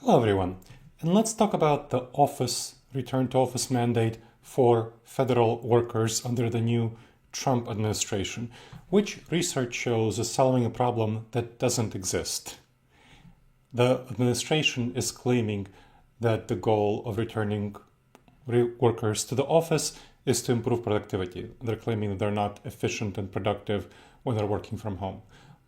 Hello everyone, and let's talk about the return to office mandate for federal workers under the new Trump administration, which research shows is solving a problem that doesn't exist. The administration is claiming that the goal of returning workers to the office is to improve productivity. They're claiming that they're not efficient and productive when they're working from home.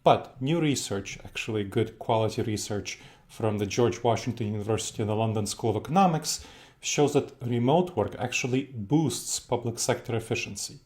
But new research, actually good quality research from the George Washington University and the London School of Economics, shows that remote work actually boosts public sector efficiency.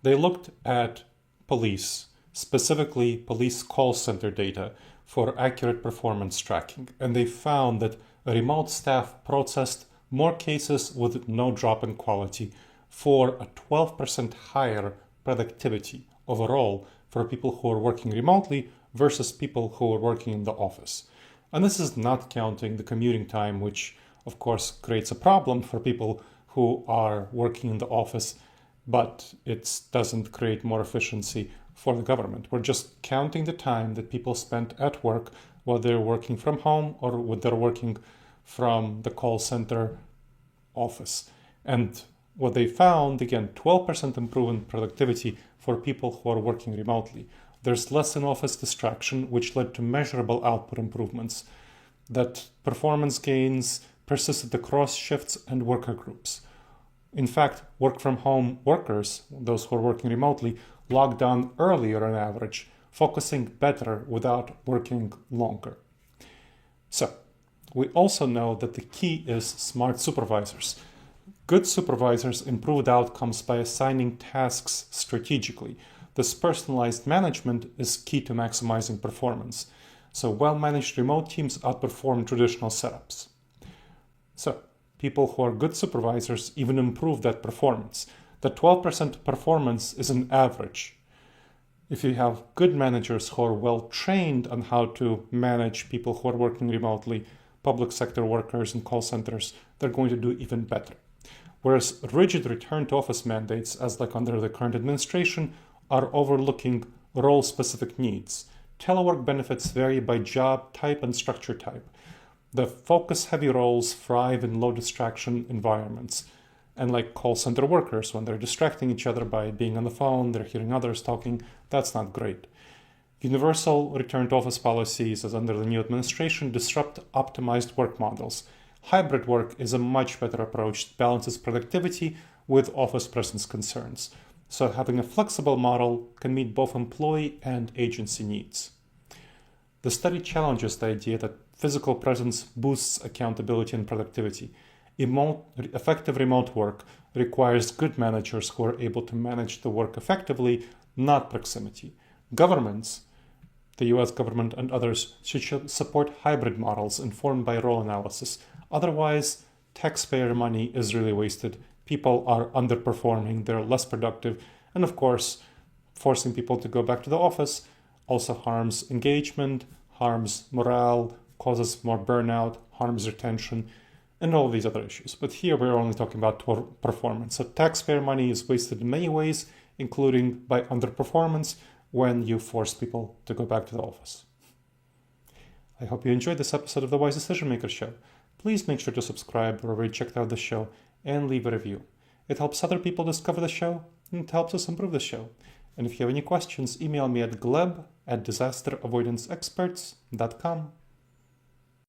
They looked at police, specifically police call center data, for accurate performance tracking, and they found that remote staff processed more cases with no drop in quality for a 12% higher productivity overall for people who are working remotely versus people who are working in the office. And this is not counting the commuting time, which of course creates a problem for people who are working in the office, but it doesn't create more efficiency for the government. We're just counting the time that people spent at work while they're working from home or when they're working from the call center office. And what they found, again, 12% improvement in productivity for people who are working remotely. There's less in-office distraction, which led to measurable output improvements. That performance gains persisted across shifts and worker groups. In fact, work-from-home workers, those who are working remotely, logged on earlier on average, focusing better without working longer. So, we also know that the key is smart supervisors. Good supervisors improved outcomes by assigning tasks strategically. This personalized management is key to maximizing performance. So well-managed remote teams outperform traditional setups. So people who are good supervisors even improve that performance. The 12% performance is an average. If you have good managers who are well trained on how to manage people who are working remotely, public sector workers and call centers, they're going to do even better. Whereas rigid return to office mandates, as like under the current administration, are overlooking role-specific needs. Telework benefits vary by job type and structure type. The focus-heavy roles thrive in low-distraction environments. And like call center workers, when they're distracting each other by being on the phone, they're hearing others talking, that's not great. Universal return to office policies, as under the new administration, disrupt optimized work models. Hybrid work is a much better approach that balances productivity with office presence concerns. So having a flexible model can meet both employee and agency needs. The study challenges the idea that physical presence boosts accountability and productivity. Effective remote work requires good managers who are able to manage the work effectively, not proximity. Governments, the US government and others, should support hybrid models informed by role analysis. Otherwise, taxpayer money is really wasted. People are underperforming, they're less productive, and of course, forcing people to go back to the office also harms engagement, harms morale, causes more burnout, harms retention, and all these other issues. But here we're only talking about performance. So taxpayer money is wasted in many ways, including by underperformance when you force people to go back to the office. I hope you enjoyed this episode of the Wise Decision Maker Show. Please make sure to subscribe wherever you checked out the show and leave a review. It helps other people discover the show and it helps us improve the show. And if you have any questions, email me at gleb@disasteravoidanceexperts.com.